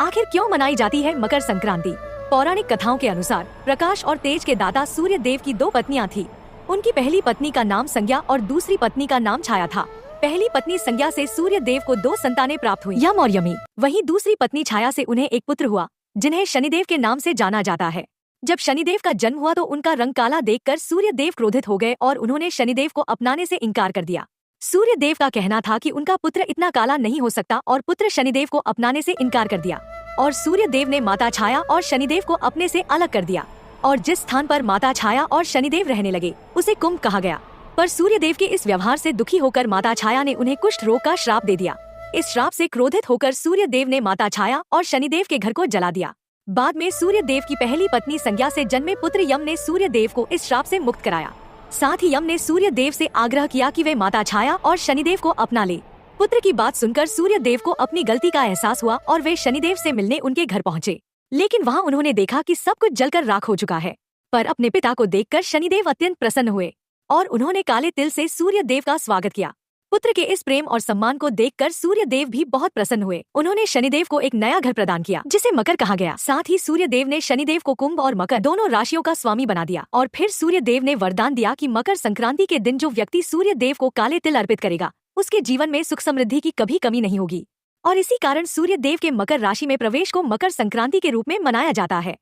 आखिर क्यों मनाई जाती है मकर संक्रांति? पौराणिक कथाओं के अनुसार प्रकाश और तेज के दाता सूर्य देव की दो पत्नियां थी। उनकी पहली पत्नी का नाम संज्ञा और दूसरी पत्नी का नाम छाया था। पहली पत्नी संज्ञा से सूर्य देव को दो संतानें प्राप्त हुई, यम और यमी। वहीं दूसरी पत्नी छाया से उन्हें एक पुत्र हुआ, जिन्हें शनिदेव के नाम से जाना जाता है। जब शनिदेव का जन्म हुआ तो उनका रंग काला देखकर सूर्य देव क्रोधित हो गए और उन्होंने शनिदेव को अपनाने से इनकार कर दिया। सूर्य देव का कहना था कि उनका पुत्र इतना काला नहीं हो सकता और पुत्र शनिदेव को अपनाने से इनकार कर दिया और सूर्य देव ने माता छाया और शनिदेव को अपने से अलग कर दिया और जिस स्थान पर माता छाया और शनिदेव रहने लगे उसे कुंभ कहा गया। पर सूर्य देव के इस व्यवहार से दुखी होकर माता छाया ने उन्हें कुष्ठ रोग का श्राप दे दिया। इस श्राप से क्रोधित होकर सूर्य देव ने माता छाया और शनिदेव के घर को जला दिया। बाद में सूर्य देव की पहली पत्नी संज्ञा से जन्मे पुत्र यम ने सूर्य देव को इस श्राप से मुक्त कराया। साथ ही यम ने सूर्य देव से आग्रह किया कि वे माता छाया और शनिदेव को अपना ले। पुत्र की बात सुनकर सूर्य देव को अपनी गलती का एहसास हुआ और वे शनिदेव से मिलने उनके घर पहुँचे। लेकिन वहाँ उन्होंने देखा कि सब कुछ जलकर राख हो चुका है। पर अपने पिता को देखकर शनिदेव अत्यंत प्रसन्न हुए और उन्होंने काले तिल से सूर्य देव का स्वागत किया। पुत्र के इस प्रेम और सम्मान को देखकर सूर्य देव भी बहुत प्रसन्न हुए। उन्होंने शनिदेव को एक नया घर प्रदान किया जिसे मकर कहा गया। साथ ही सूर्य देव ने शनिदेव को कुंभ और मकर दोनों राशियों का स्वामी बना दिया और फिर सूर्य देव ने वरदान दिया कि मकर संक्रांति के दिन जो व्यक्ति सूर्य देव को काले तिल अर्पित करेगा उसके जीवन में सुख समृद्धि की कभी कमी नहीं होगी। और इसी कारण सूर्य देव के मकर राशि में प्रवेश को मकर संक्रांति के रूप में मनाया जाता है।